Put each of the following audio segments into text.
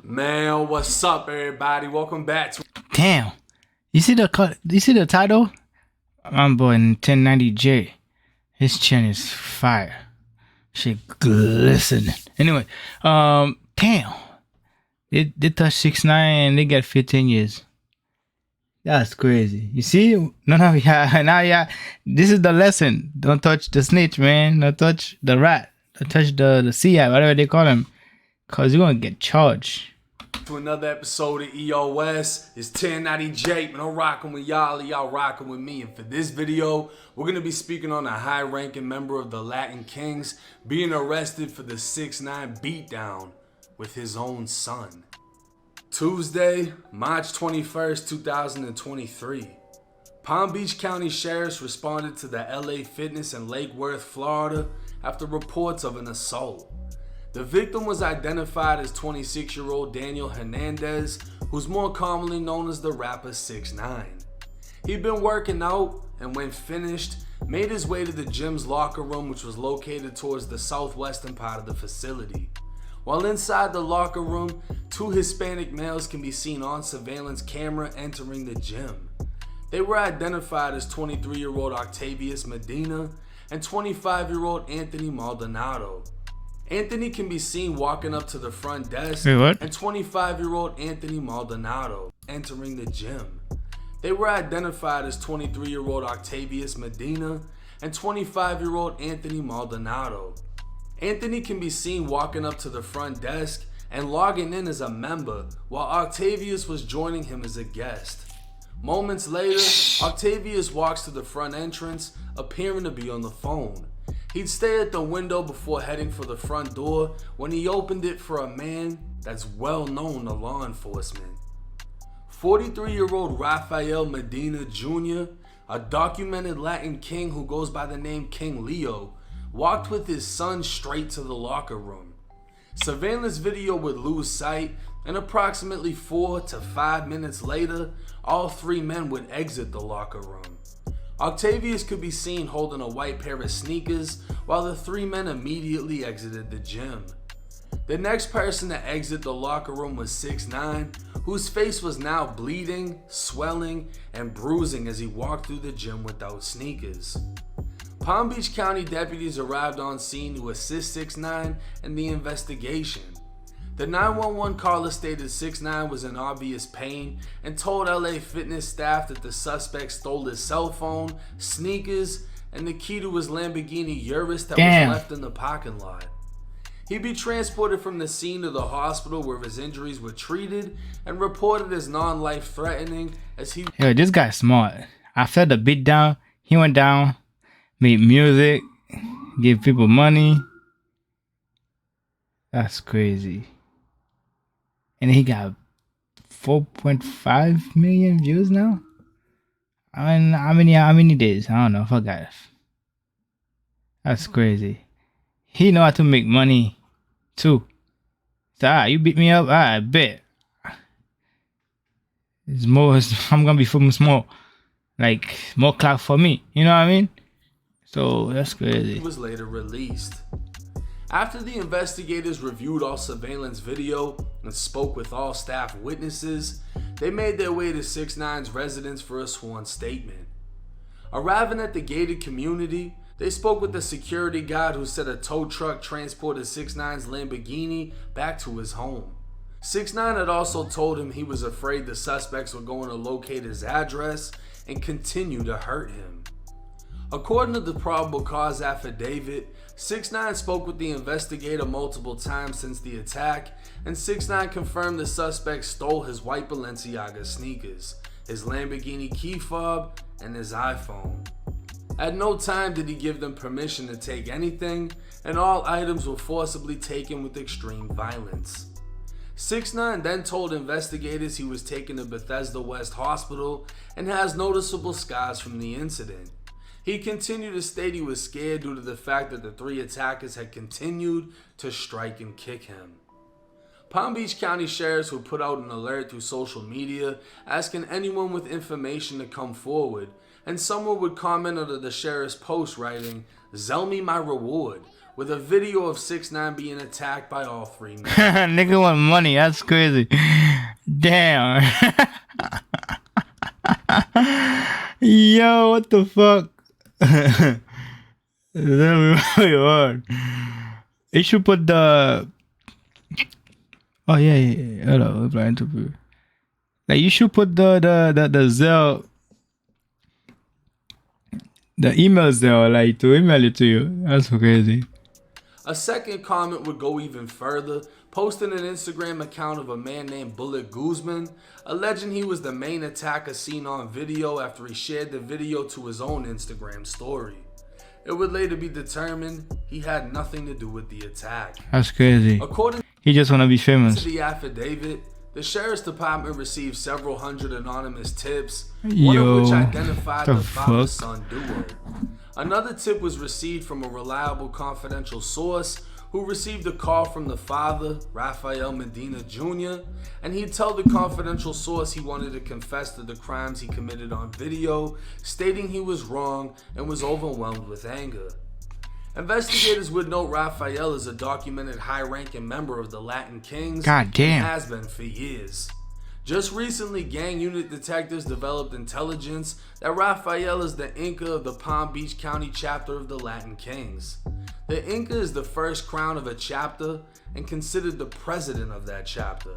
Man, what's up, everybody? Welcome back to. Damn. You see the cut? You see the title? My boy in 1090J. His chin is fire. Shit glistening. Anyway, damn. They touched 6IX9 and they get 15 years. That's crazy. You see? Now yeah. This is the lesson. Don't touch the snitch, man. Don't touch the rat. Don't touch the CI, whatever they call him. Cause you're gonna get charged. To another episode of EOS. It's 1090J, man. I'm rocking with y'all rocking with me. And for this video, we're gonna be speaking on a high-ranking member of the Latin Kings being arrested for the 6IX9 beatdown with his own son. Tuesday, March 21st, 2023. Palm Beach County sheriffs responded to the LA Fitness in Lake Worth, Florida after reports of an assault. The victim was identified as 26-year-old Daniel Hernandez, who's more commonly known as the rapper 6IX9. He'd been working out and when finished, made his way to the gym's locker room, which was located towards the southwestern part of the facility. While inside the locker room, two Hispanic males can be seen on surveillance camera entering the gym. They were identified as 23-year-old Octavius Medina and 25-year-old Anthony Maldonado. Anthony can be seen walking up to the front desk, and 25-year-old Anthony Maldonado entering the gym. They were identified as 23-year-old Octavius Medina and 25-year-old Anthony Maldonado. Anthony can be seen walking up to the front desk and logging in as a member, while Octavius was joining him as a guest. Moments later, Octavius walks to the front entrance, appearing to be on the phone. He'd stay at the window before heading for the front door when he opened it for a man that's well known to law enforcement. 43-year-old Rafael Medina Jr., a documented Latin king who goes by the name King Leo, walked with his son straight to the locker room. Surveillance video would lose sight, and approximately 4 to 5 minutes later, all three men would exit the locker room. Octavius could be seen holding a white pair of sneakers while the three men immediately exited the gym. The next person to exit the locker room was 6IX9, whose face was now bleeding, swelling, and bruising as he walked through the gym without sneakers. Palm Beach County deputies arrived on scene to assist 6IX9 in the investigation. The 911 caller stated 6IX9 was in obvious pain and told LA Fitness staff that the suspect stole his cell phone, sneakers, and the key to his Lamborghini Urus that was left in the parking lot. He'd be transported from the scene to the hospital where his injuries were treated and reported as non-life threatening as he... Yo, this guy's smart. After the beatdown, he went down, made music, gave people money. That's crazy. And he got 4.5 million views now. I mean, how many days? I don't know. I forgot. That's crazy. He know how to make money too. So, you beat me up. I bet. It's more. I'm gonna be famous more. Like more clout for me. You know what I mean? So that's crazy. He was later released. After the investigators reviewed all surveillance video and spoke with all staff witnesses, they made their way to 6IX9's residence for a sworn statement. Arriving at the gated community, they spoke with the security guard who said a tow truck transported 6IX9's Lamborghini back to his home. 6IX9 had also told him he was afraid the suspects were going to locate his address and continue to hurt him. According to the probable cause affidavit, 6IX9 spoke with the investigator multiple times since the attack, and 6IX9 confirmed the suspect stole his white Balenciaga sneakers, his Lamborghini key fob, and his iPhone. At no time did he give them permission to take anything, and all items were forcibly taken with extreme violence. 6IX9 then told investigators he was taken to Bethesda West Hospital and has noticeable scars from the incident. He continued to state he was scared due to the fact that the three attackers had continued to strike and kick him. Palm Beach County sheriffs would put out an alert through social media asking anyone with information to come forward, and someone would comment under the sheriff's post writing, "Zell me my reward," with a video of 6ix9ine being attacked by all three men. Nigga want money. That's crazy. Damn. Yo, what the fuck? That's really hard. You should put the. Oh yeah. Hello, reply interview. Like you should put the Zelle, the emails there, like to email it to you. That's so crazy. A second comment would go even further, posting an Instagram account of a man named Bullet Guzman, alleging he was the main attacker seen on video after he shared the video to his own Instagram story. It would later be determined he had nothing to do with the attack. That's crazy. According He just want to be famous. to the affidavit, the sheriff's department received several hundred anonymous tips, one Yo, of which identified the fuck? father-son duo. Another tip was received from a reliable confidential source who received a call from the father, Rafael Medina Jr., and he'd tell the confidential source he wanted to confess to the crimes he committed on video, stating he was wrong and was overwhelmed with anger. Investigators would note Rafael is a documented high-ranking member of the Latin Kings. God damn. And has been for years. Just recently, gang unit detectives developed intelligence that Rafael is the Inca of the Palm Beach County chapter of the Latin Kings. The Inca is the first crown of a chapter and considered the president of that chapter.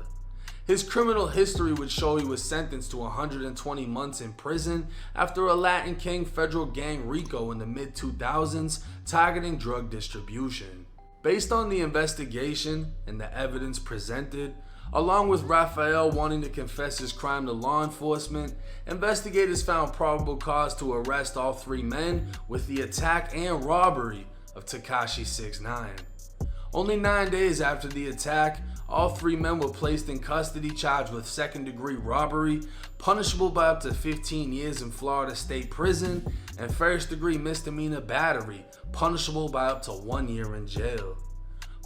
His criminal history would show he was sentenced to 120 months in prison after a Latin King federal gang RICO in the mid-2000s targeting drug distribution. Based on the investigation and the evidence presented, along with Rafael wanting to confess his crime to law enforcement, investigators found probable cause to arrest all three men with the attack and robbery of Tekashi 6ix9ine. Only 9 days after the attack, all three men were placed in custody charged with second-degree robbery, punishable by up to 15 years in Florida State Prison, and first-degree misdemeanor battery, punishable by up to 1 year in jail.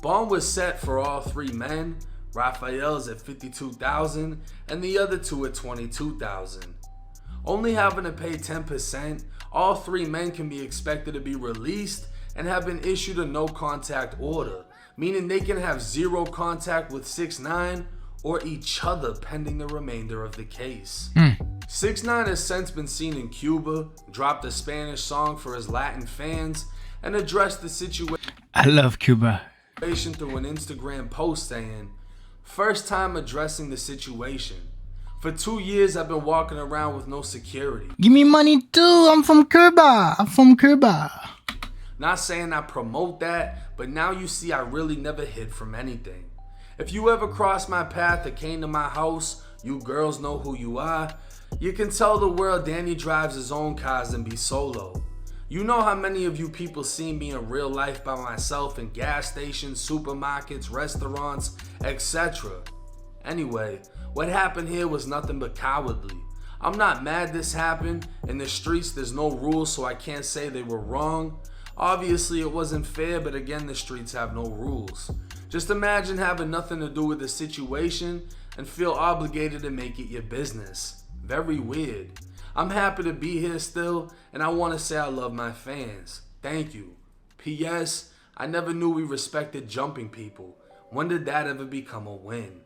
Bond was set for all three men, Rafael's at $52,000 and the other two at $22,000. Only having to pay 10%, all three men can be expected to be released and have been issued a no-contact order, meaning they can have zero contact with 6ix9ine or each other pending the remainder of the case. 6ix9ine has since been seen in Cuba, dropped a Spanish song for his Latin fans, and addressed the situation I love Cuba. through an Instagram post saying, "First time addressing the situation. For 2 years I've been walking around with no security. Give me money too. I'm from Cuba. Not saying I promote that, but now you see I really never hid from anything. If you ever crossed my path or came to my house, you girls know who you are. You can tell the world Danny drives his own cars and be solo. You know how many of you people see me in real life by myself in gas stations, supermarkets, restaurants, etc. Anyway, what happened here was nothing but cowardly. I'm not mad this happened. In the streets there's no rules, so I can't say they were wrong. Obviously it wasn't fair, but again, the streets have no rules. Just imagine having nothing to do with the situation and feel obligated to make it your business. Very weird. I'm happy to be here still, and I want to say I love my fans. Thank you. P.S. I never knew we respected jumping people. When did that ever become a win?"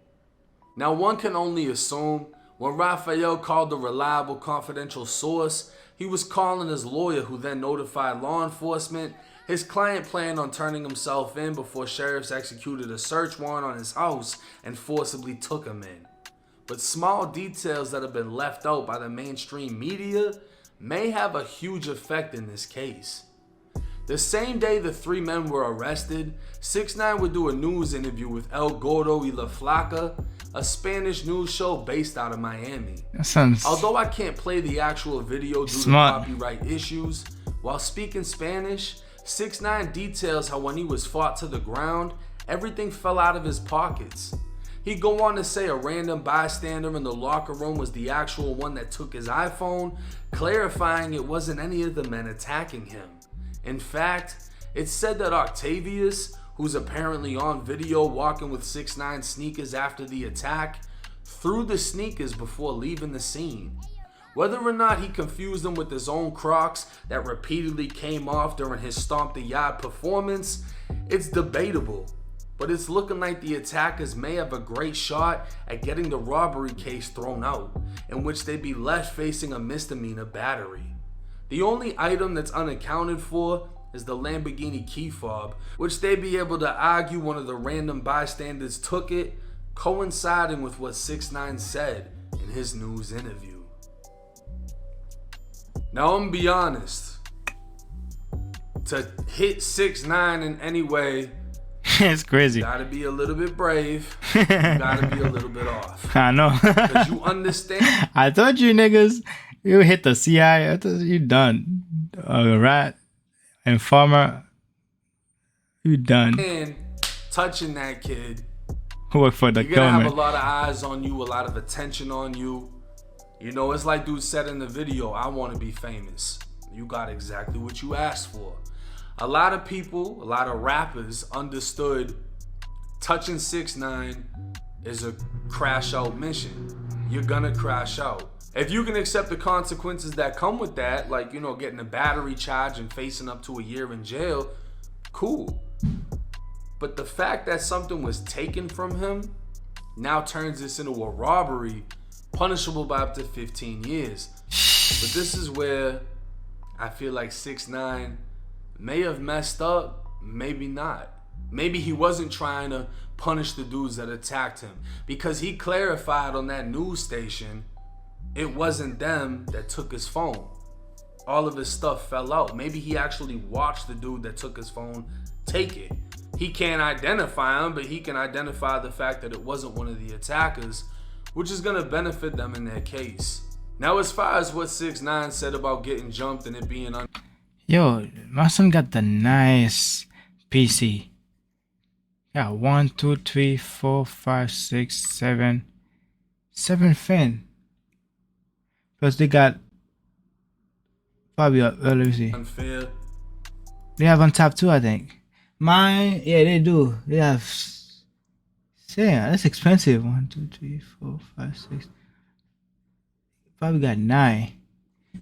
Now one can only assume when Rafael called the reliable confidential source, he was calling his lawyer, who then notified law enforcement. His client planned on turning himself in before sheriffs executed a search warrant on his house and forcibly took him in. But small details that have been left out by the mainstream media may have a huge effect in this case. The same day the three men were arrested, 6ix9ine would do a news interview with El Gordo y La Flaca, a Spanish news show based out of Miami. That sounds Although I can't play the actual video due smart. to copyright issues, while speaking Spanish, 6ix9ine details how when he was fought to the ground, everything fell out of his pockets. He'd go on to say a random bystander in the locker room was the actual one that took his iPhone, clarifying it wasn't any of the men attacking him. In fact, it's said that Octavius, who's apparently on video walking with 6ix9ine sneakers after the attack, threw the sneakers before leaving the scene. Whether or not he confused them with his own Crocs that repeatedly came off during his Stomp the Yard performance, It's debatable, but it's looking like the attackers may have a great shot at getting the robbery case thrown out, in which they'd be left facing a misdemeanor battery. The only item that's unaccounted for is the Lamborghini key fob, which they'd be able to argue one of the random bystanders took it, coinciding with what 6ix9ine said in his news interview. Now, I'm gonna be honest. To hit 6ix9ine in any way, It's crazy. you gotta be a little bit brave. You gotta be a little bit off. I know. Because you understand. I told you niggas, you hit the CI. I thought you done. Rat, informer, you done. And touching that kid, Work for the you're gonna have a government. lot of eyes on you, a lot of attention on you. You know, it's like dude said in the video, I want to be famous. You got exactly what you asked for. A lot of people, a lot of rappers understood touching 6ix9ine is a crash out mission. You're gonna crash out. If you can accept the consequences that come with that, like, you know, getting a battery charge and facing up to a year in jail, cool. But the fact that something was taken from him now turns this into a robbery punishable by up to 15 years. But this is where I feel like 6ix9ine may have messed up, maybe not. Maybe he wasn't trying to punish the dudes that attacked him, because he clarified on that news station it wasn't them that took his phone. All of his stuff fell out. Maybe he actually watched the dude that took his phone take it. He can't identify him, but he can identify the fact that it wasn't one of the attackers, which is gonna benefit them in their case. Now, as far as what 6ix9ine said about getting jumped and it being Yo, my son got the nice PC. Got 1, 2, 3, 4, 5, 6, 7. 7 fan. Plus they got probably let me see. unfair, They have on top too, I think. Mine, yeah, they do. They have. Yeah, that's expensive. 1, 2, 3, 4, 5, 6. Probably got 9.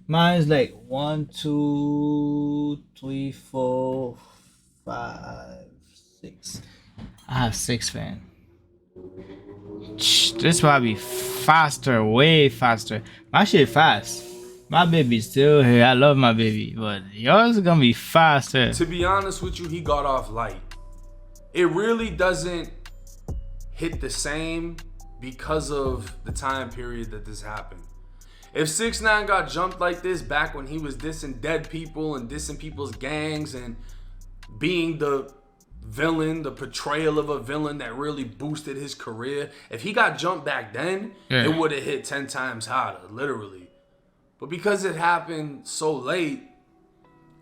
Mine's like 1, 2, 3, 4, 5, 6. I have 6 fan. This probably faster, way faster. My shit fast. My baby's still here. I love my baby, but yours is gonna be faster. to be honest with you, he got off light. It really doesn't hit the same because of the time period that this happened. If 6ix9ine got jumped like this back when he was dissing dead people and dissing people's gangs and being the villain, the portrayal of a villain that really boosted his career, if he got jumped back then, Yeah. it would have hit 10 times harder, literally. But because it happened so late,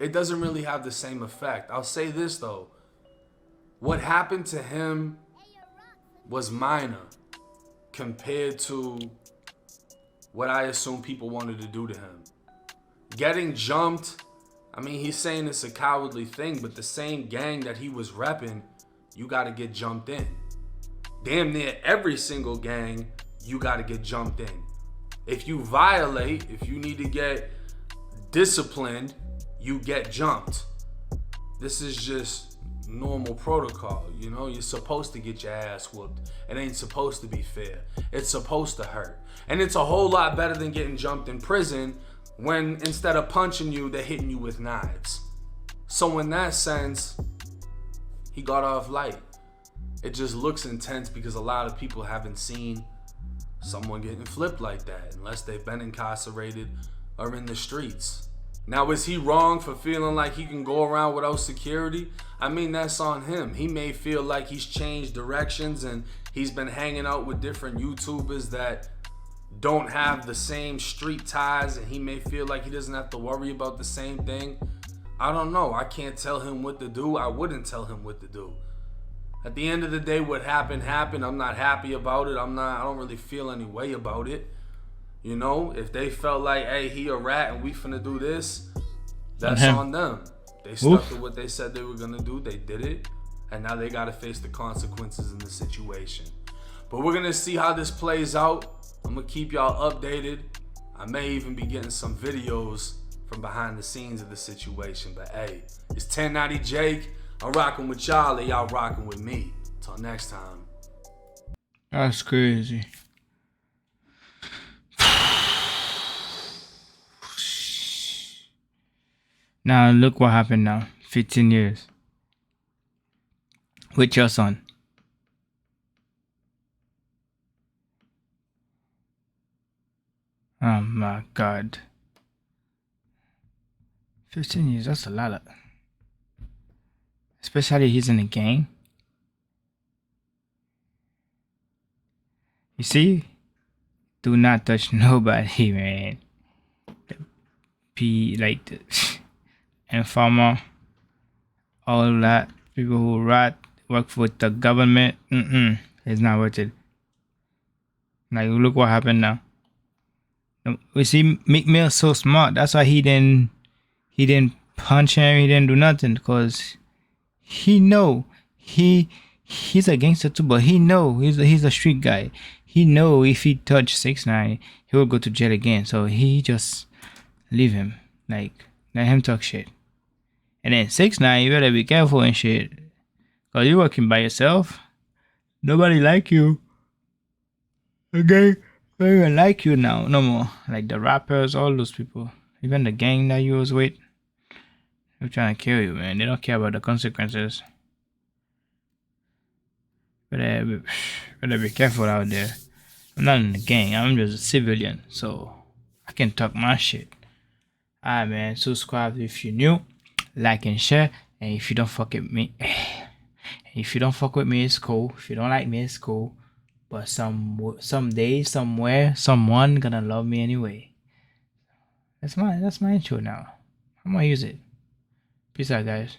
it doesn't really have the same effect. I'll say this though. What happened to him was minor compared to what I assume people wanted to do to him. Getting jumped, I mean, he's saying it's a cowardly thing, but the same gang that he was repping, you gotta get jumped in. Damn near every single gang, you gotta get jumped in. If you violate, if you need to get disciplined, you get jumped. This is just normal protocol, you know? You're supposed to get your ass whooped. It ain't supposed to be fair. It's supposed to hurt. And it's a whole lot better than getting jumped in prison when instead of punching you, they're hitting you with knives. So in that sense, he got off light. It just looks intense because a lot of people haven't seen someone getting flipped like that unless they've been incarcerated or in the streets. Now, is he wrong for feeling like he can go around without security? I mean, that's on him. He may feel like he's changed directions and he's been hanging out with different YouTubers that don't have the same street ties, and he may feel like he doesn't have to worry about the same thing. I don't know. I can't tell him what to do. I wouldn't tell him what to do. At the end of the day, what happened. I'm not happy about it. I don't really feel any way about it. You know, if they felt like, hey, he a rat and we finna do this, that's on them. They stuck to what they said they were gonna do. They did it, and now they gotta face the consequences in the situation. But we're gonna see how this plays out. I'm gonna keep y'all updated. I may even be getting some videos from behind the scenes of the situation. But hey, it's 1090 Jake. I'm rocking with y'all, and y'all rocking with me. Till next time. That's crazy. Now look what happened now. 15 years. With your son. Oh my god. 15 years, that's a lot. Especially he's in a gang. You see? Do not touch nobody, man. Like the informer, all that. People who work for the government. It's not worth it. Like, look what happened now. We see Meek Mill so smart. That's why he didn't punch him. He didn't do nothing because he know he's a gangster too. But he know he's a street guy. He know if he touch 6ix9ine, he will go to jail again. So he just leave him. Like, let him talk shit. And then 6ix9ine, you better be careful and shit. Cause you working by yourself. Nobody like you. Okay? They don't even like you now, no more. Like the rappers, all those people. Even the gang that you was with. They're trying to kill you, man. They don't care about the consequences. Better be careful out there. I'm not in the gang. I'm just a civilian. So, I can talk my shit. Alright, man. Subscribe if you're new. Like and share. And if you don't fuck with me... If you don't fuck with me, it's cool. If you don't like me, it's cool. But someday, somewhere, someone gonna love me anyway. That's my intro now. I'm gonna use it. Peace out, guys.